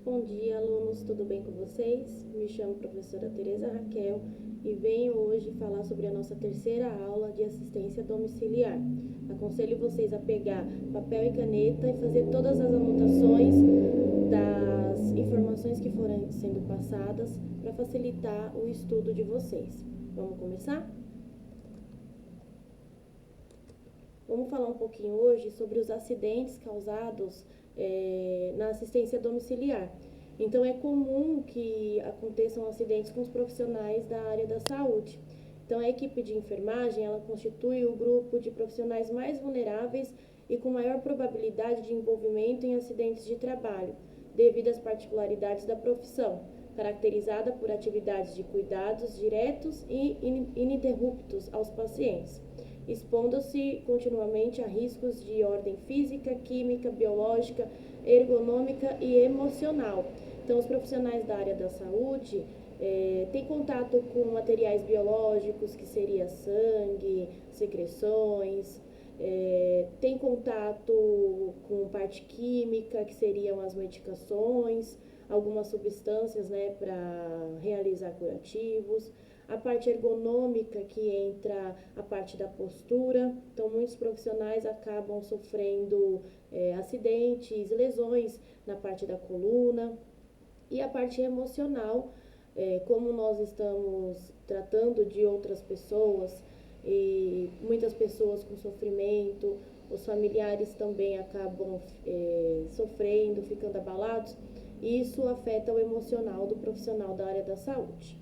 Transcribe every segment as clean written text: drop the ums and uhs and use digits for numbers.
Bom dia, alunos, tudo bem com vocês? Me chamo professora Tereza Raquel e venho hoje falar sobre a nossa terceira aula de assistência domiciliar. Aconselho vocês a pegar papel e caneta e fazer todas as anotações das informações que forem sendo passadas para facilitar o estudo de vocês. Vamos começar? Vamos falar um pouquinho hoje sobre os acidentes causados na assistência domiciliar. Então, é comum que aconteçam acidentes com os profissionais da área da saúde. Então, a equipe de enfermagem, ela constitui o grupo de profissionais mais vulneráveis e com maior probabilidade de envolvimento em acidentes de trabalho, devido às particularidades da profissão, caracterizada por atividades de cuidados diretos e ininterruptos aos pacientes, expondo-se continuamente a riscos de ordem física, química, biológica, ergonômica e emocional. Então, os profissionais da área da saúde têm contato com materiais biológicos, que seria sangue, secreções, tem contato com parte química, que seriam as medicações, algumas substâncias, para realizar curativos. A parte ergonômica, que entra a parte da postura. Então, muitos profissionais acabam sofrendo acidentes, lesões na parte da coluna. E a parte emocional, como nós estamos tratando de outras pessoas, e muitas pessoas com sofrimento, os familiares também acabam sofrendo, ficando abalados, e isso afeta o emocional do profissional da área da saúde.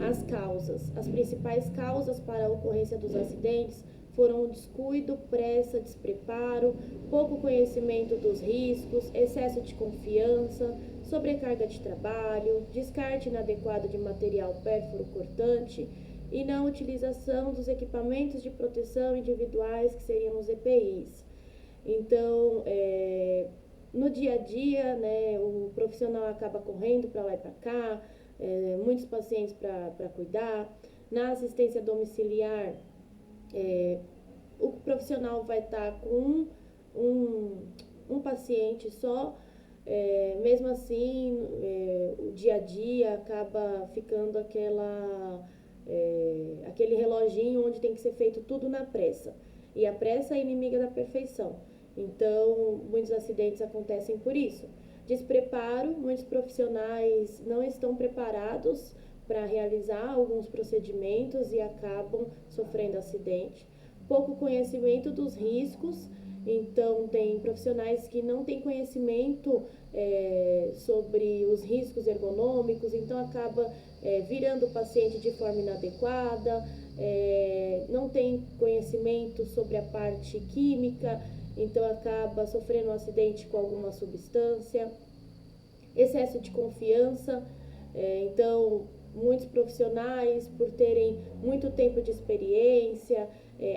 As causas. As principais causas para a ocorrência dos acidentes foram o descuido, pressa, despreparo, pouco conhecimento dos riscos, excesso de confiança, sobrecarga de trabalho, descarte inadequado de material pérfuro cortante e não utilização dos equipamentos de proteção individuais, que seriam os EPIs. Então, no dia a dia, o profissional acaba correndo para lá e para cá, muitos pacientes para cuidar. Na assistência domiciliar, o profissional vai estar com um paciente só, mesmo assim, o dia a dia acaba ficando aquele reloginho onde tem que ser feito tudo na pressa. E a pressa é inimiga da perfeição. Então, muitos acidentes acontecem por isso. Despreparo, muitos profissionais não estão preparados para realizar alguns procedimentos e acabam sofrendo acidente. Pouco conhecimento dos riscos, então tem profissionais que não têm conhecimento sobre os riscos ergonômicos, então acaba virando o paciente de forma inadequada, não tem conhecimento sobre a parte química, então acaba sofrendo um acidente com alguma substância. Excesso de confiança, então muitos profissionais, por terem muito tempo de experiência,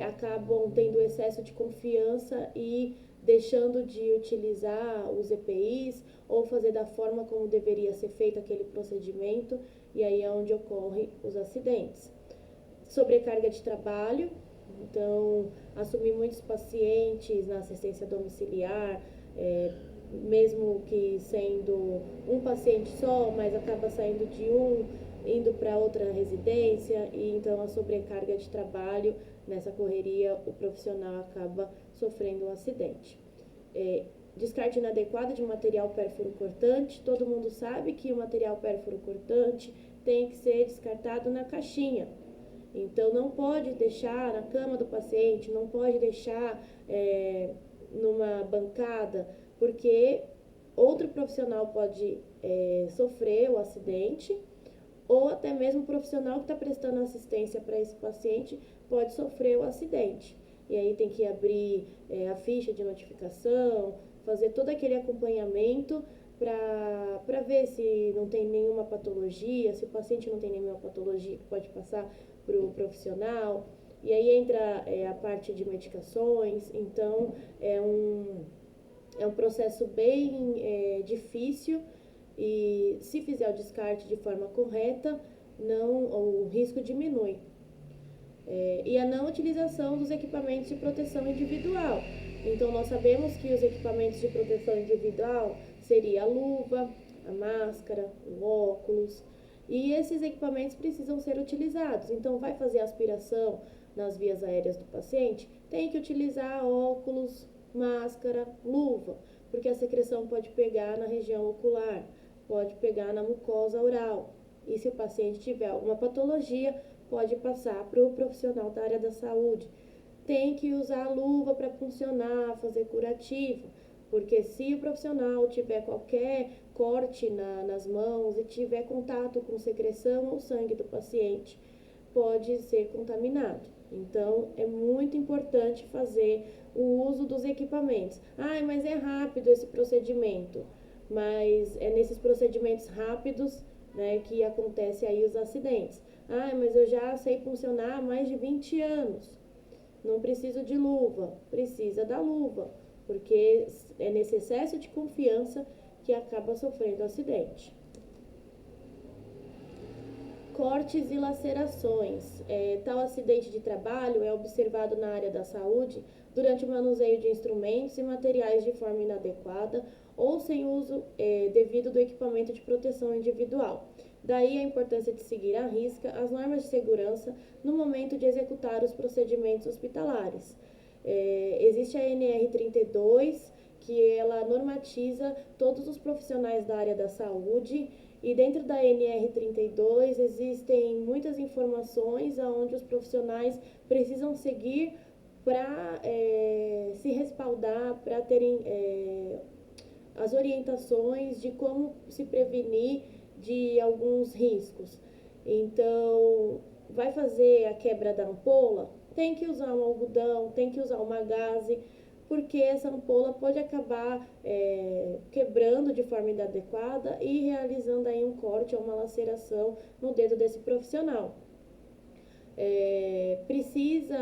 acabam tendo excesso de confiança e deixando de utilizar os EPIs ou fazer da forma como deveria ser feito aquele procedimento, e aí é onde ocorrem os acidentes. Sobrecarga de trabalho, então assumir muitos pacientes na assistência domiciliar, mesmo que sendo um paciente só, mas acaba saindo de indo para outra residência, e então a sobrecarga de trabalho, nessa correria, o profissional acaba sofrendo um acidente. Descarte inadequado de material pérfuro cortante. Todo mundo sabe que o material pérfuro cortante tem que ser descartado na caixinha. Então, não pode deixar na cama do paciente, não pode deixar numa bancada, porque outro profissional pode sofrer o acidente, ou até mesmo o profissional que está prestando assistência para esse paciente pode sofrer o acidente. E aí tem que abrir a ficha de notificação, fazer todo aquele acompanhamento para ver se não tem nenhuma patologia, se o paciente não tem nenhuma patologia que pode passar para o profissional. E aí entra a parte de medicações, então é um processo bem difícil, e se fizer o descarte de forma correta, o risco diminui. E a não utilização dos equipamentos de proteção individual. Então, nós sabemos que os equipamentos de proteção individual seria a luva, a máscara, o óculos, e esses equipamentos precisam ser utilizados. Então, vai fazer aspiração nas vias aéreas do paciente, tem que utilizar óculos, máscara, luva, porque a secreção pode pegar na região ocular, pode pegar na mucosa oral. E se o paciente tiver alguma patologia, pode passar para o profissional da área da saúde. Tem que usar a luva para funcionar, fazer curativo, porque se o profissional tiver qualquer corte nas mãos e tiver contato com secreção ou sangue do paciente, pode ser contaminado. Então, é muito importante fazer o uso dos equipamentos. Mas é rápido esse procedimento. Mas é nesses procedimentos rápidos, né, que acontece aí os acidentes. Mas eu já sei funcionar há mais de 20 anos. Não preciso de luva. Precisa da luva, porque é nesse excesso de confiança que acaba sofrendo acidente. Cortes e lacerações. Tal acidente de trabalho é observado na área da saúde durante o manuseio de instrumentos e materiais de forma inadequada ou sem uso devido do equipamento de proteção individual. Daí a importância de seguir à risca as normas de segurança no momento de executar os procedimentos hospitalares. Existe a NR32, que ela normatiza todos os profissionais da área da saúde, e dentro da NR32 existem muitas informações onde os profissionais precisam seguir para se respaldar, para terem as orientações de como se prevenir de alguns riscos. Então, vai fazer a quebra da ampola? Tem que usar um algodão, tem que usar uma gaze, porque essa ampola pode acabar quebrando de forma inadequada e realizando aí um corte ou uma laceração no dedo desse profissional. Precisa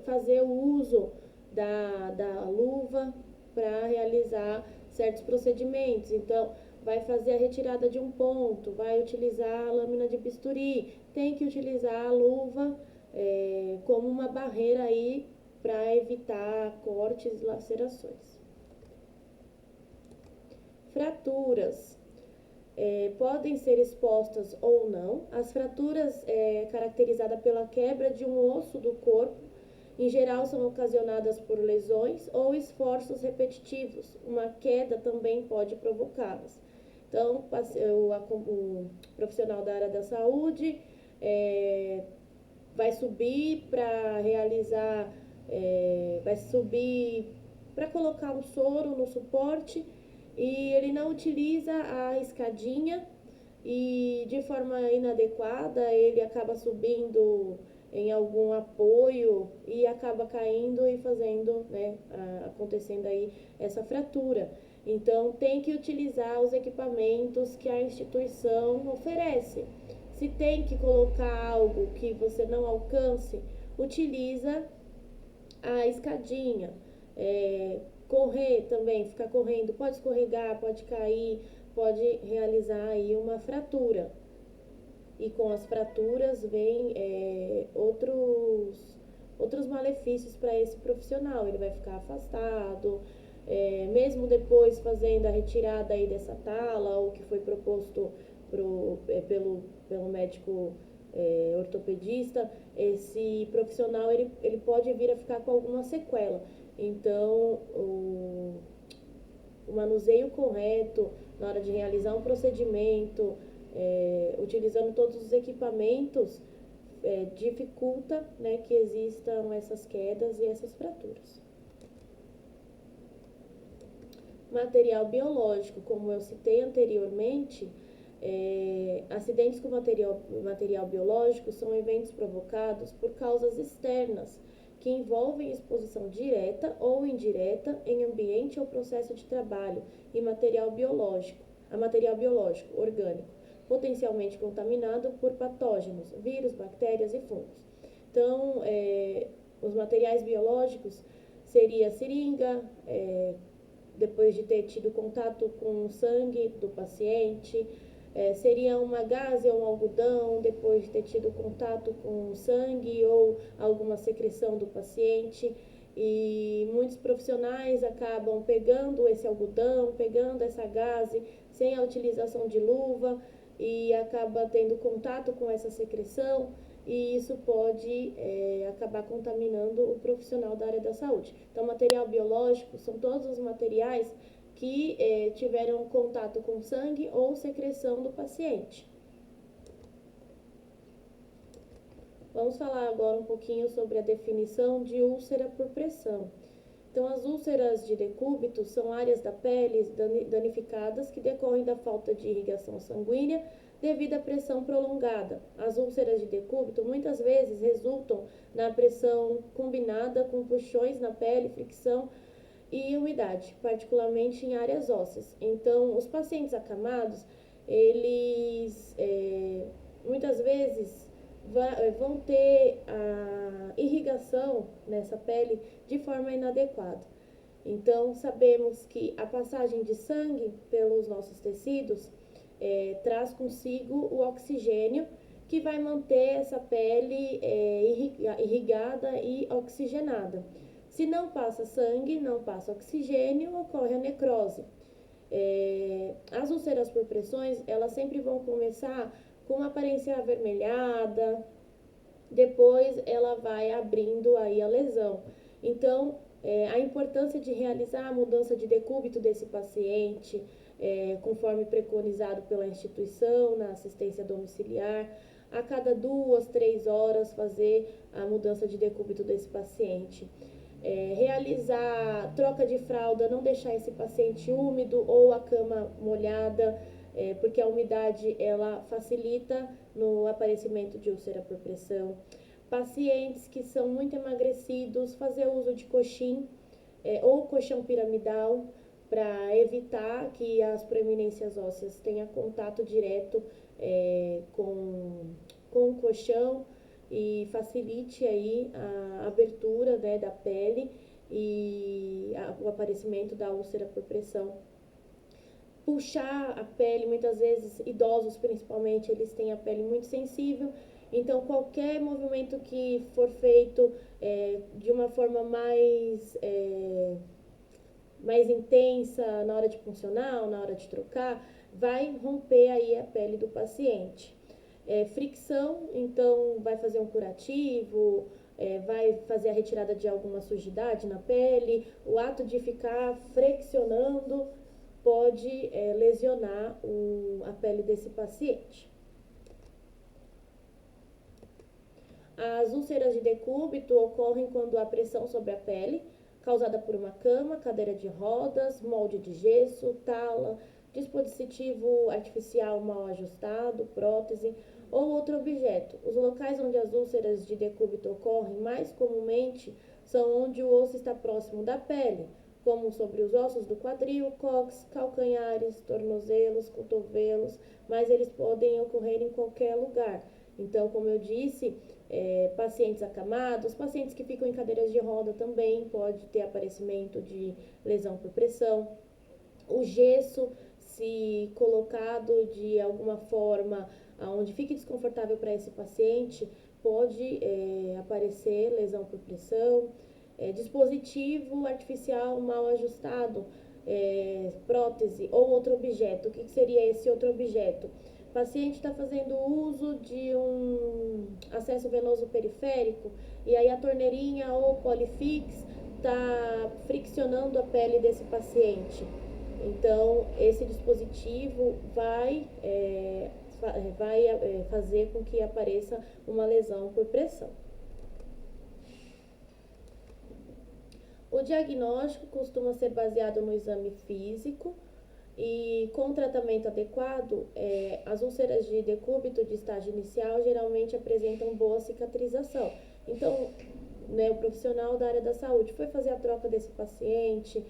fazer o uso da luva para realizar certos procedimentos. Então, vai fazer a retirada de um ponto, vai utilizar a lâmina de bisturi, tem que utilizar a luva como uma barreira aí para evitar cortes e lacerações. Fraturas. Podem ser expostas ou não. As fraturas caracterizadas pela quebra de um osso do corpo, em geral são ocasionadas por lesões ou esforços repetitivos. Uma queda também pode provocá-las. Então, o profissional da área da saúde vai subir para realizar, vai subir para colocar um soro no suporte e ele não utiliza a escadinha e de forma inadequada ele acaba subindo em algum apoio e acaba caindo e fazendo, acontecendo aí essa fratura. Então, tem que utilizar os equipamentos que a instituição oferece. Se tem que colocar algo que você não alcance, utiliza a escadinha. Correr também, ficar correndo, pode escorregar, pode cair, pode realizar aí uma fratura. E com as fraturas vem outros malefícios para esse profissional. Ele vai ficar afastado, mesmo depois fazendo a retirada aí dessa tala, ou que foi proposto pelo médico ortopedista, esse profissional ele pode vir a ficar com alguma sequela. Então, o manuseio correto na hora de realizar um procedimento, utilizando todos os equipamentos, dificulta, que existam essas quedas e essas fraturas. Material biológico, como eu citei anteriormente, acidentes com material biológico são eventos provocados por causas externas que envolvem exposição direta ou indireta em ambiente ou processo de trabalho a material biológico orgânico, potencialmente contaminado por patógenos, vírus, bactérias e fungos. Então, os materiais biológicos seria a seringa, depois de ter tido contato com o sangue do paciente, seria uma gaze ou um algodão depois de ter tido contato com o sangue ou alguma secreção do paciente. e muitos profissionais acabam pegando esse algodão, pegando essa gaze sem a utilização de luva e acaba tendo contato com essa secreção e isso pode acabar contaminando o profissional da área da saúde. Então, material biológico são todos os materiais que tiveram contato com sangue ou secreção do paciente. Vamos falar agora um pouquinho sobre a definição de úlcera por pressão. Então, as úlceras de decúbito são áreas da pele danificadas que decorrem da falta de irrigação sanguínea devido à pressão prolongada. As úlceras de decúbito muitas vezes resultam na pressão combinada com puxões na pele, fricção e umidade, particularmente em áreas ósseas. Então, os pacientes acamados, eles muitas vezes vão ter a irrigação nessa pele de forma inadequada. Então, sabemos que a passagem de sangue pelos nossos tecidos traz consigo o oxigênio, que vai manter essa pele irrigada e oxigenada. Se não passa sangue, não passa oxigênio, ocorre a necrose. As úlceras por pressões, elas sempre vão começar com uma aparência avermelhada, depois ela vai abrindo aí a lesão. Então, a importância de realizar a mudança de decúbito desse paciente, conforme preconizado pela instituição na assistência domiciliar, a cada 2, 3 horas fazer a mudança de decúbito desse paciente. Realizar troca de fralda, não deixar esse paciente úmido ou a cama molhada, porque a umidade ela facilita no aparecimento de úlcera por pressão. Pacientes que são muito emagrecidos, fazer uso de coxim ou colchão piramidal para evitar que as proeminências ósseas tenham contato direto com o colchão e facilite aí a abertura, né, da pele e o aparecimento da úlcera por pressão. Puxar a pele, muitas vezes idosos principalmente, eles têm a pele muito sensível, então qualquer movimento que for feito de uma forma mais intensa na hora de puncionar, na hora de trocar, vai romper aí a pele do paciente. Fricção, então vai fazer um curativo, vai fazer a retirada de alguma sujidade na pele. O ato de ficar friccionando pode lesionar a pele desse paciente. As úlceras de decúbito ocorrem quando há pressão sobre a pele, causada por uma cama, cadeira de rodas, molde de gesso, tala, dispositivo artificial mal ajustado, prótese ou outro objeto. Os locais onde as úlceras de decúbito ocorrem mais comumente são onde o osso está próximo da pele, como sobre os ossos do quadril, cóccix, calcanhares, tornozelos, cotovelos, mas eles podem ocorrer em qualquer lugar. Então, como eu disse, pacientes acamados, pacientes que ficam em cadeiras de roda também pode ter aparecimento de lesão por pressão. O gesso, se colocado de alguma forma onde fique desconfortável para esse paciente, pode aparecer lesão por pressão. Dispositivo artificial mal ajustado, prótese ou outro objeto. O que seria esse outro objeto? O paciente está fazendo uso de um acesso venoso periférico e aí a torneirinha ou polifix está friccionando a pele desse paciente. Então, esse dispositivo vai fazer com que apareça uma lesão por pressão. O diagnóstico costuma ser baseado no exame físico e com tratamento adequado, as úlceras de decúbito de estágio inicial geralmente apresentam boa cicatrização. Então, né, o profissional da área da saúde foi fazer a troca desse paciente,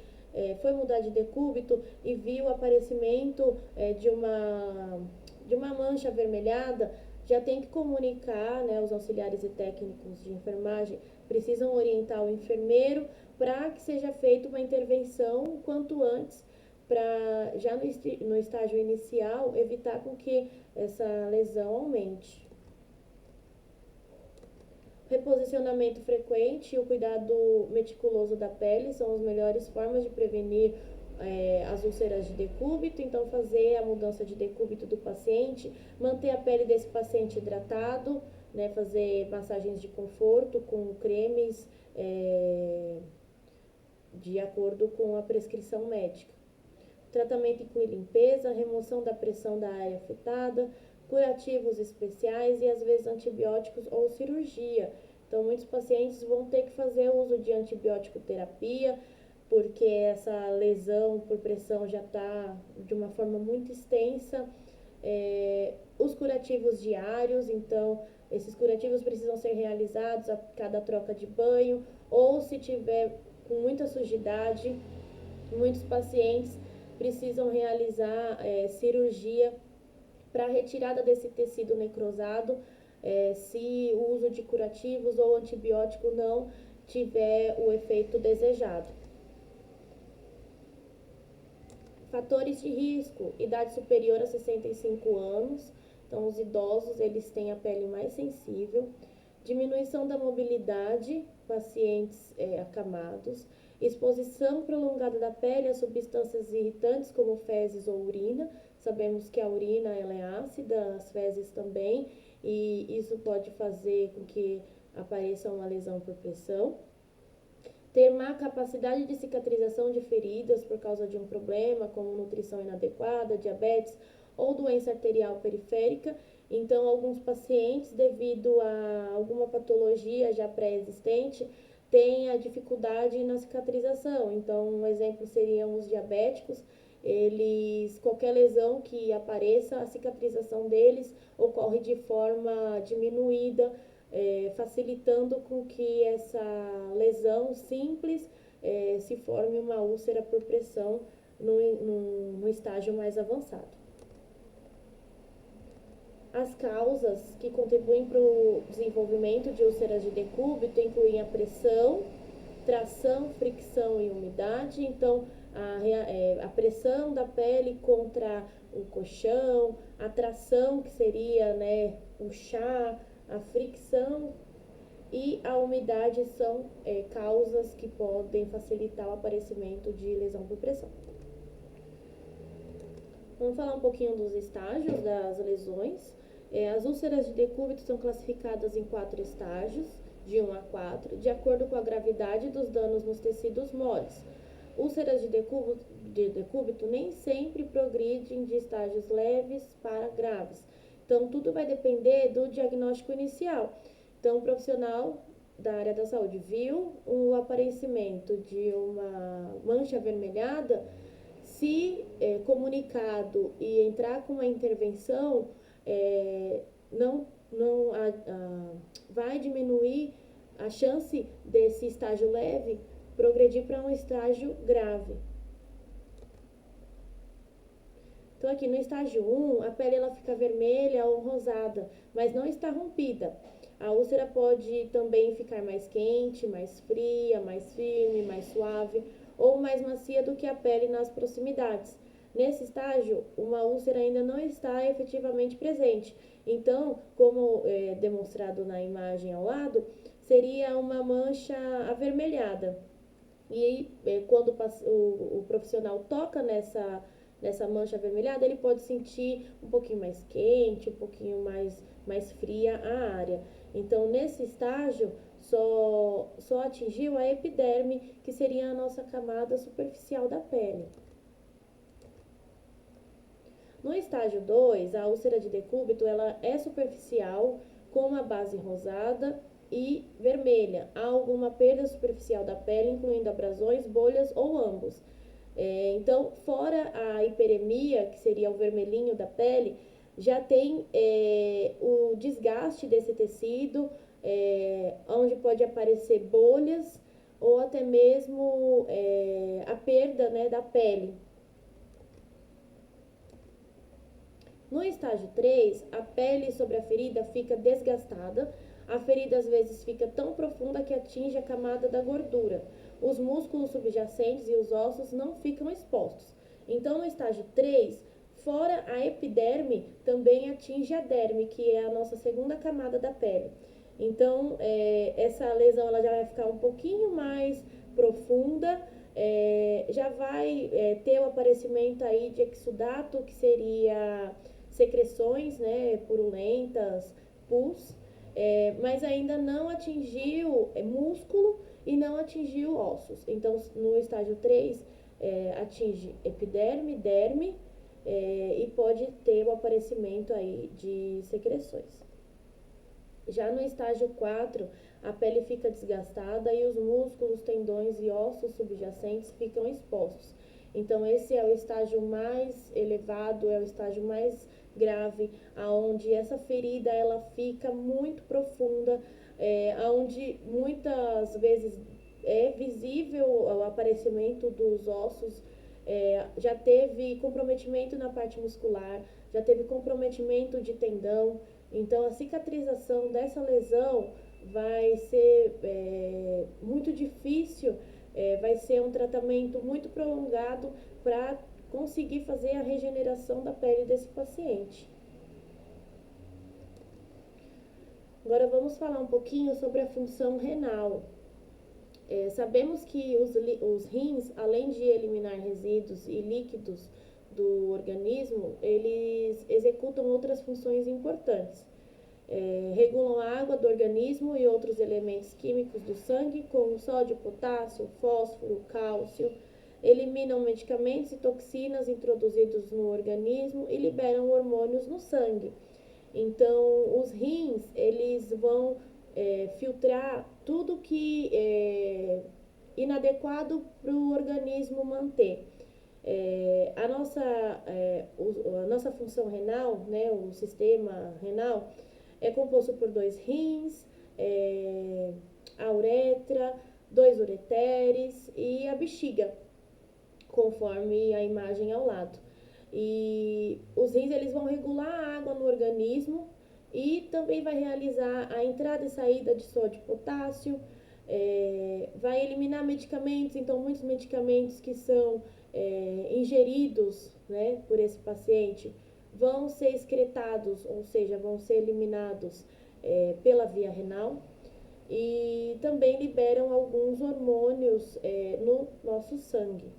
foi mudar de decúbito e viu o aparecimento de uma mancha avermelhada, já tem que comunicar, né, os auxiliares e técnicos de enfermagem precisam orientar o enfermeiro para que seja feita uma intervenção o quanto antes, para já no estágio inicial evitar com que essa lesão aumente. Reposicionamento frequente e o cuidado meticuloso da pele são as melhores formas de prevenir as úlceras de decúbito. Então, fazer a mudança de decúbito do paciente, manter a pele desse paciente hidratado, né, fazer massagens de conforto com cremes de acordo com a prescrição médica. O tratamento inclui limpeza, remoção da pressão da área afetada, curativos especiais e às vezes antibióticos ou cirurgia. Então, muitos pacientes vão ter que fazer uso de antibiótico terapia, porque essa lesão por pressão já está de uma forma muito extensa. Os curativos diários, então, esses curativos precisam ser realizados a cada troca de banho, ou se tiver com muita sujidade, muitos pacientes precisam realizar cirurgia para retirada desse tecido necrosado, se o uso de curativos ou antibiótico não tiver o efeito desejado. Fatores de risco: idade superior a 65 anos, então os idosos eles têm a pele mais sensível, diminuição da mobilidade, pacientes acamados, exposição prolongada da pele a substâncias irritantes como fezes ou urina. Sabemos que a urina ela é ácida, as fezes também, e isso pode fazer com que apareça uma lesão por pressão. Ter má capacidade de cicatrização de feridas por causa de um problema, como nutrição inadequada, diabetes ou doença arterial periférica. Então, alguns pacientes, devido a alguma patologia já pré-existente, têm a dificuldade na cicatrização. Então, um exemplo seriam os diabéticos. Qualquer lesão que apareça, a cicatrização deles ocorre de forma diminuída, facilitando com que essa lesão simples se forme uma úlcera por pressão no estágio mais avançado. As causas que contribuem para o desenvolvimento de úlceras de decúbito incluem a pressão, tração, fricção e umidade. Então, a pressão da pele contra o colchão, a tração, que seria, né, puxar, a fricção e a umidade são causas que podem facilitar o aparecimento de lesão por pressão. Vamos falar um pouquinho dos estágios das lesões. As úlceras de decúbito são classificadas em 4 estágios, de 1 a 4, de acordo com a gravidade dos danos nos tecidos moles. Úlceras de decúbito nem sempre progridem de estágios leves para graves. Então, tudo vai depender do diagnóstico inicial. Então, o profissional da área da saúde viu o aparecimento de uma mancha avermelhada, se comunicado e entrar com uma intervenção, vai diminuir a chance desse estágio leve progredir para um estágio grave. Então, aqui no estágio 1, a pele ela fica vermelha ou rosada, mas não está rompida. A úlcera pode também ficar mais quente, mais fria, mais firme, mais suave ou mais macia do que a pele nas proximidades. Nesse estágio, uma úlcera ainda não está efetivamente presente. Então, como demonstrado na imagem ao lado, seria uma mancha avermelhada. E quando o profissional toca nessa mancha avermelhada, ele pode sentir um pouquinho mais quente, um pouquinho mais fria a área. Então, nesse estágio, só atingiu a epiderme, que seria a nossa camada superficial da pele. No estágio 2, a úlcera de decúbito ela é superficial, com uma base rosada e vermelha. Há alguma perda superficial da pele, incluindo abrasões, bolhas ou ambos. Então, fora a hiperemia, que seria o vermelhinho da pele, já tem o desgaste desse tecido, onde pode aparecer bolhas ou até mesmo a perda, né, da pele. No estágio 3, a pele sobre a ferida fica desgastada. A ferida às vezes fica tão profunda que atinge a camada da gordura. Os músculos subjacentes e os ossos não ficam expostos. Então, no estágio 3, fora a epiderme, também atinge a derme, que é a nossa segunda camada da pele. Então, essa lesão ela já vai ficar um pouquinho mais profunda, já vai ter o aparecimento aí de exudato, que seria secreções, né, purulentas, pus, mas ainda não atingiu músculo e não atingiu ossos. Então, no estágio 3, atinge epiderme, derme, e pode ter o aparecimento aí de secreções. Já no estágio 4, a pele fica desgastada e os músculos, tendões e ossos subjacentes ficam expostos. Então, esse é o estágio mais elevado, é o estágio mais grave, aonde essa ferida ela fica muito profunda, aonde muitas vezes é visível o aparecimento dos ossos, já teve comprometimento na parte muscular, já teve comprometimento de tendão. Então, a cicatrização dessa lesão vai ser muito difícil, vai ser um tratamento muito prolongado para conseguir fazer a regeneração da pele desse paciente. Agora vamos falar um pouquinho sobre a função renal. Sabemos que os rins, além de eliminar resíduos e líquidos do organismo, eles executam outras funções importantes. Regulam a água do organismo e outros elementos químicos do sangue, como sódio, potássio, fósforo, cálcio, eliminam medicamentos e toxinas introduzidos no organismo e liberam hormônios no sangue. Então, os rins, eles vão filtrar tudo que é inadequado para o organismo manter. A nossa função renal, né, o sistema renal, é composto por 2 rins, a uretra, 2 ureteres e a bexiga, conforme a imagem ao lado. E os rins eles vão regular a água no organismo e também vai realizar a entrada e saída de sódio e potássio, vai eliminar medicamentos, então muitos medicamentos que são ingeridos, né, por esse paciente vão ser excretados, ou seja, vão ser eliminados pela via renal, e também liberam alguns hormônios no nosso sangue.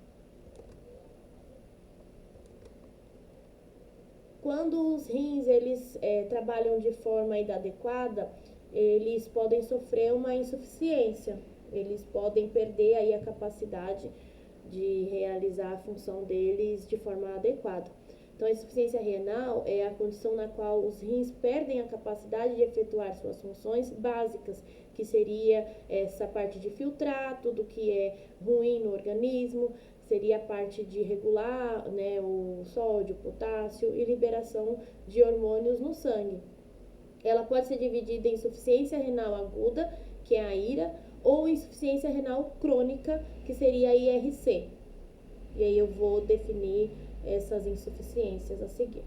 Quando os rins eles trabalham de forma inadequada, eles podem sofrer uma insuficiência, eles podem perder aí a capacidade de realizar a função deles de forma adequada. Então, a insuficiência renal é a condição na qual os rins perdem a capacidade de efetuar suas funções básicas, que seria essa parte de filtrar tudo que é ruim no organismo, seria a parte de regular, né, o sódio, o potássio e liberação de hormônios no sangue. Ela pode ser dividida em insuficiência renal aguda, que é a IRA, ou insuficiência renal crônica, que seria a IRC. E aí eu vou definir essas insuficiências a seguir.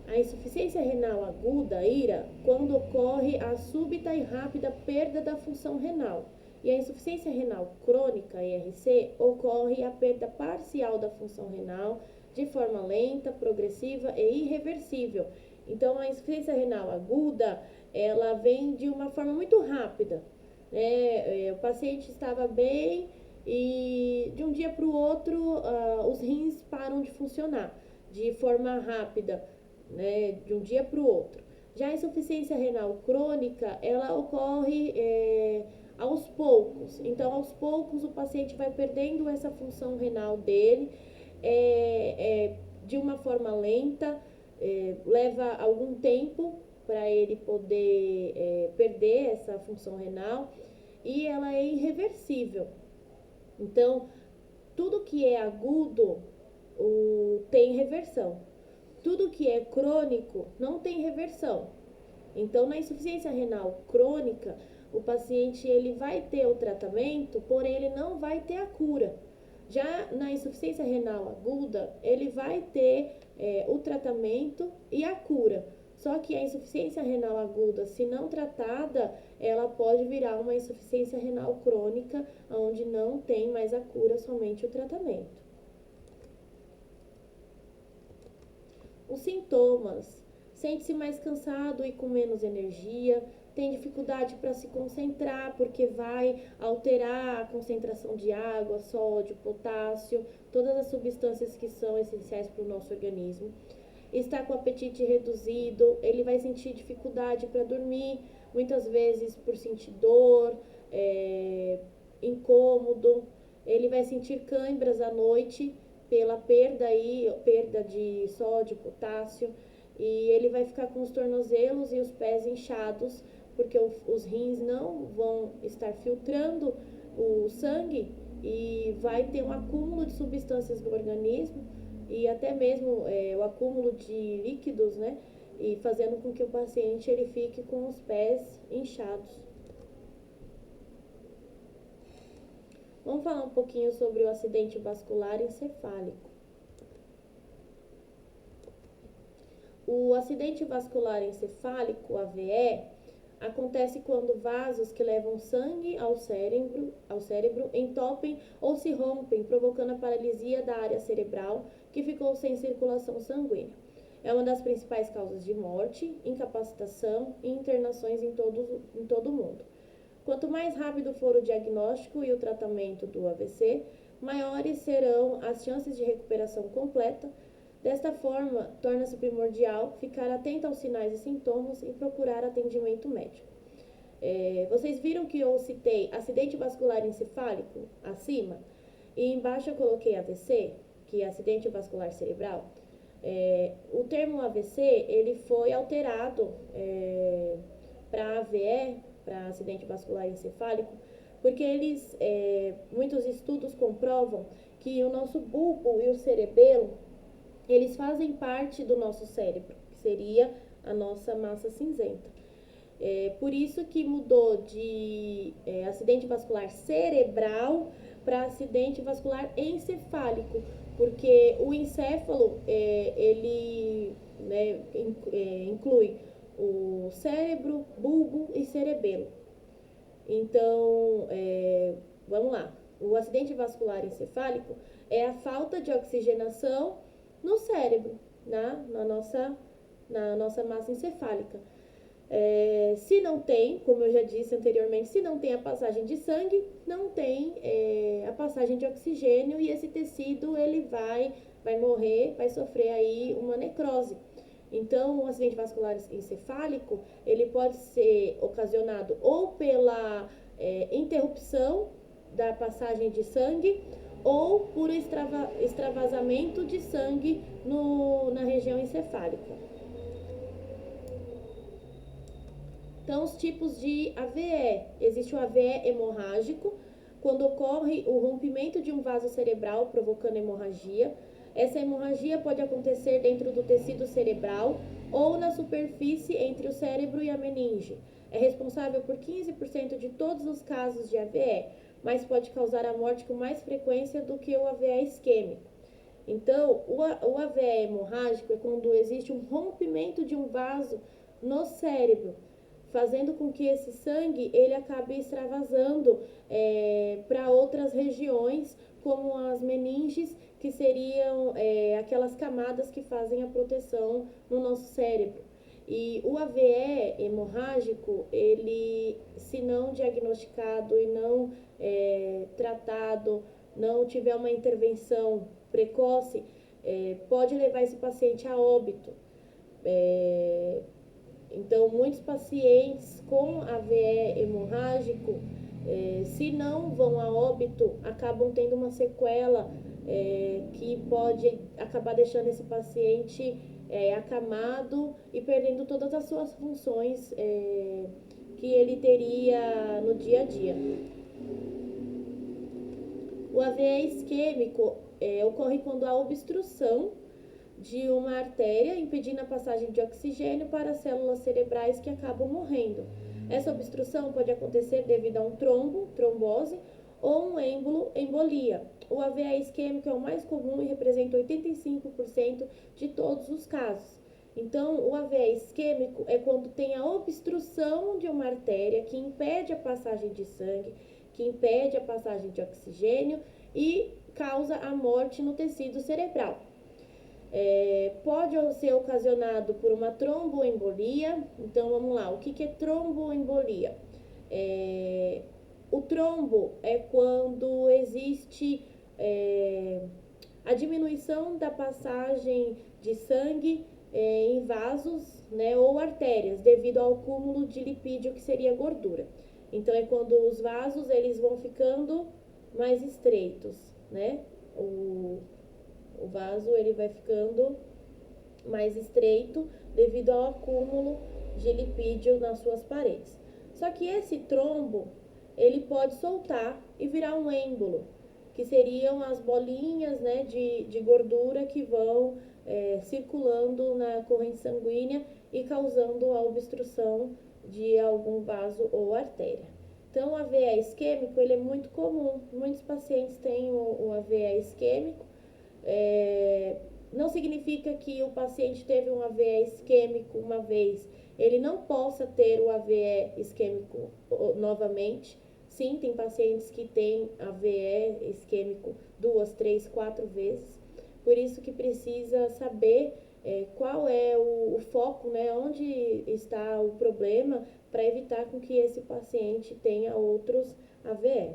A insuficiência renal aguda, IRA, quando ocorre a súbita e rápida perda da função renal. E a insuficiência renal crônica, IRC, ocorre a perda parcial da função renal de forma lenta, progressiva e irreversível. Então, a insuficiência renal aguda, ela vem de uma forma muito rápida, né? O paciente estava bem e de um dia para o outro os rins param de funcionar de forma rápida, né? De um dia para o outro. Já a insuficiência renal crônica, ela ocorre aos poucos. Então, aos poucos, o paciente vai perdendo essa função renal dele de uma forma lenta, leva algum tempo para ele poder perder essa função renal e ela é irreversível. Então, tudo que é agudo tem reversão. Tudo que é crônico não tem reversão. Então, na insuficiência renal crônica, o paciente ele vai ter o tratamento, porém ele não vai ter a cura. Já na insuficiência renal aguda, ele vai ter o tratamento e a cura. Só que a insuficiência renal aguda, se não tratada, ela pode virar uma insuficiência renal crônica, onde não tem mais a cura, somente o tratamento. Os sintomas sente-se mais cansado e com menos energia, tem dificuldade para se concentrar porque vai alterar a concentração de água, sódio, potássio, todas as substâncias que são essenciais para o nosso organismo. Está com o apetite reduzido, ele vai sentir dificuldade para dormir, muitas vezes por sentir dor, incômodo, ele vai sentir câimbras à noite pela perda de sódio, potássio, e ele vai ficar com os tornozelos e os pés inchados, porque os rins não vão estar filtrando o sangue e vai ter um acúmulo de substâncias no organismo e até mesmo o acúmulo de líquidos, né? E fazendo com que o paciente ele fique com os pés inchados. Vamos falar um pouquinho sobre o acidente vascular encefálico. O acidente vascular encefálico, AVE, acontece quando vasos que levam sangue ao cérebro entopem ou se rompem, provocando a paralisia da área cerebral que ficou sem circulação sanguínea. É uma das principais causas de morte, incapacitação e internações em todo o mundo. Quanto mais rápido for o diagnóstico e o tratamento do AVC, maiores serão as chances de recuperação completa. Desta forma, torna-se primordial ficar atento aos sinais e sintomas e procurar atendimento médico. Vocês viram que eu citei acidente vascular encefálico acima? E embaixo eu coloquei AVC, que é acidente vascular cerebral. O termo AVC ele foi alterado para AVE, para acidente vascular encefálico, porque muitos estudos comprovam que o nosso bulbo e o cerebelo eles fazem parte do nosso cérebro, que seria a nossa massa cinzenta. Por isso que mudou de acidente vascular cerebral para acidente vascular encefálico, porque o encéfalo ele inclui o cérebro, bulbo e cerebelo. Então, vamos lá. O acidente vascular encefálico é a falta de oxigenação no cérebro, na nossa massa encefálica. Se não tem, como eu já disse anteriormente, se não tem a passagem de sangue, não tem a passagem de oxigênio e esse tecido ele vai morrer, vai sofrer aí uma necrose. Então, o acidente vascular encefálico, ele pode ser ocasionado ou pela interrupção da passagem de sangue ou por extravasamento de sangue na região encefálica. Então, os tipos de AVE. Existe o AVE hemorrágico, quando ocorre o rompimento de um vaso cerebral provocando hemorragia. Essa hemorragia pode acontecer dentro do tecido cerebral ou na superfície entre o cérebro e a meninge. É responsável por 15% de todos os casos de AVE, mas pode causar a morte com mais frequência do que o AVE isquêmico. Então, o AVE hemorrágico é quando existe um rompimento de um vaso no cérebro, fazendo com que esse sangue ele acabe extravasando para outras regiões, como as meninges, que seriam aquelas camadas que fazem a proteção no nosso cérebro. E o AVE hemorrágico, ele, se não diagnosticado e não tratado, não tiver uma intervenção precoce, pode levar esse paciente a óbito. Então, muitos pacientes com AVE hemorrágico, se não vão a óbito, acabam tendo uma sequela que pode acabar deixando esse paciente acamado e perdendo todas as suas funções que ele teria no dia a dia. O AVE isquêmico ocorre quando há obstrução de uma artéria, impedindo a passagem de oxigênio para as células cerebrais que acabam morrendo. Essa obstrução pode acontecer devido a um trombo, trombose, ou um êmbolo, embolia. O AVE isquêmico é o mais comum e representa 85% de todos os casos. Então, o AVE isquêmico é quando tem a obstrução de uma artéria que impede a passagem de sangue, que impede a passagem de oxigênio e causa a morte no tecido cerebral. Pode ser ocasionado por uma tromboembolia. Então, vamos lá, o que é tromboembolia? O trombo é quando existe a diminuição da passagem de sangue em vasos, né, ou artérias, devido ao acúmulo de lipídio, que seria gordura. Então, é quando os vasos eles vão ficando mais estreitos, né? O vaso ele vai ficando mais estreito devido ao acúmulo de lipídio nas suas paredes. Só que esse trombo, ele pode soltar e virar um êmbolo, que seriam as bolinhas, né, de gordura que vão circulando na corrente sanguínea e causando a obstrução de algum vaso ou artéria. Então, o AVE isquêmico, ele é muito comum. Muitos pacientes têm o AVE isquêmico. Não significa que o paciente teve um AVE isquêmico uma vez, ele não possa ter o AVE isquêmico novamente. Sim, tem pacientes que têm AVE isquêmico 2, 3, 4 vezes. Por isso que precisa saber qual é o foco, né, onde está o problema, para evitar com que esse paciente tenha outros AVE.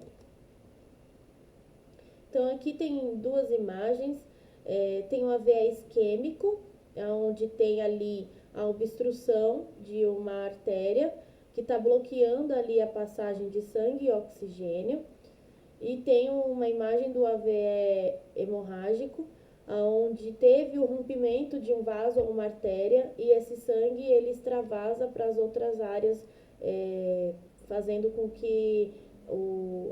Então, aqui tem duas imagens. Tem o AVE isquêmico, onde tem ali a obstrução de uma artéria que está bloqueando ali a passagem de sangue e oxigênio. E tem uma imagem do AVE hemorrágico, onde teve o rompimento de um vaso ou uma artéria e esse sangue ele extravasa para as outras áreas, fazendo com que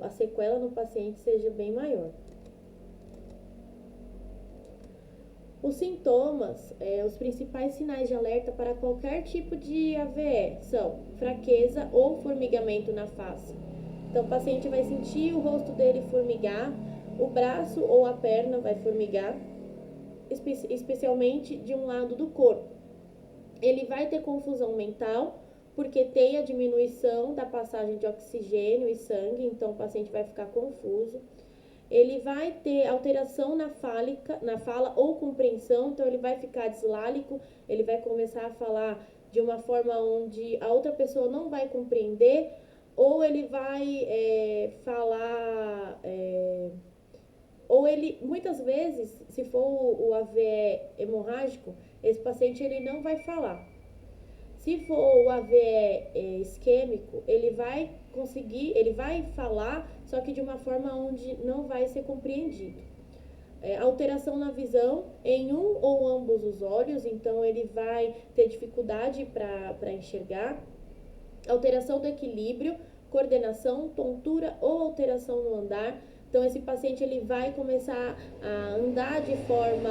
a sequela no paciente seja bem maior. Os sintomas, os principais sinais de alerta para qualquer tipo de AVE são fraqueza ou formigamento na face. Então, o paciente vai sentir o rosto dele formigar, o braço ou a perna vai formigar, especialmente de um lado do corpo. Ele vai ter confusão mental, porque tem a diminuição da passagem de oxigênio e sangue, então o paciente vai ficar confuso. Ele vai ter alteração na fala ou compreensão, então ele vai ficar dislálico, ele vai começar a falar de uma forma onde a outra pessoa não vai compreender, ou ele vai falar, ou ele, muitas vezes, se for o AVE hemorrágico, esse paciente ele não vai falar. Se for o AVE isquêmico, ele vai conseguir, ele vai falar, só que de uma forma onde não vai ser compreendido. Alteração na visão em um ou ambos os olhos, então ele vai ter dificuldade para enxergar. Alteração do equilíbrio, coordenação, tontura ou alteração no andar. Então, esse paciente ele vai começar a andar de forma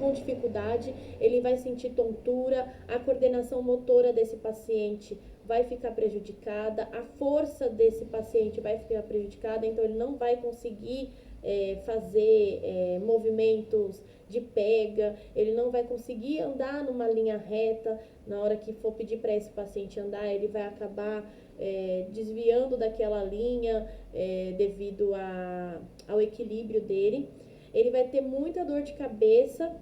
com dificuldade, ele vai sentir tontura, a coordenação motora desse paciente vai ficar prejudicada, a força desse paciente vai ficar prejudicada, então ele não vai conseguir fazer movimentos de pega, ele não vai conseguir andar numa linha reta. Na hora que for pedir para esse paciente andar, ele vai acabar desviando daquela linha devido ao equilíbrio dele. Ele vai ter muita dor de cabeça,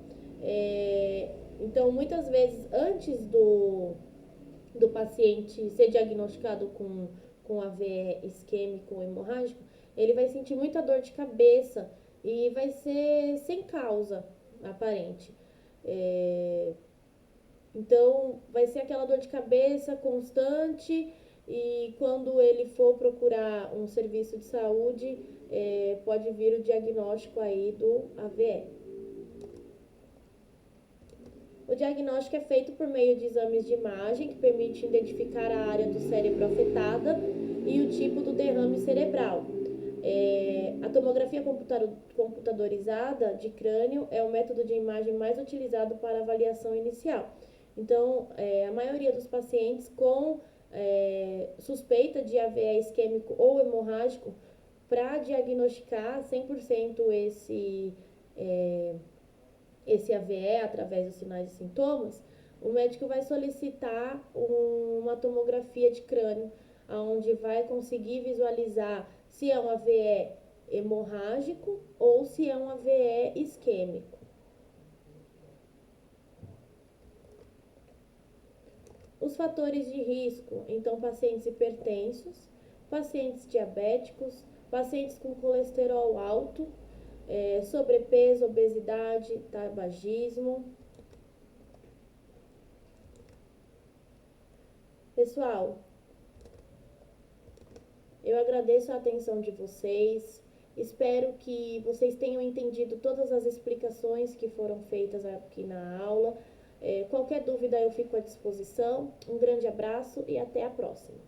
então muitas vezes antes do paciente ser diagnosticado com AVE isquêmico ou hemorrágico, ele vai sentir muita dor de cabeça e vai ser sem causa aparente. Então, vai ser aquela dor de cabeça constante, e quando ele for procurar um serviço de saúde, pode vir o diagnóstico aí do AVE. O diagnóstico é feito por meio de exames de imagem, que permite identificar a área do cérebro afetada e o tipo do derrame cerebral. A tomografia computadorizada de crânio é o método de imagem mais utilizado para avaliação inicial. Então, a maioria dos pacientes com suspeita de AVE isquêmico ou hemorrágico, para diagnosticar 100% esse AVE através dos sinais e sintomas, o médico vai solicitar uma tomografia de crânio, onde vai conseguir visualizar se é um AVE hemorrágico ou se é um AVE isquêmico. Os fatores de risco, então, pacientes hipertensos, pacientes diabéticos, pacientes com colesterol alto, sobrepeso, obesidade, tabagismo. Pessoal, eu agradeço a atenção de vocês. Espero que vocês tenham entendido todas as explicações que foram feitas aqui na aula. Qualquer dúvida eu fico à disposição. Um grande abraço e até a próxima.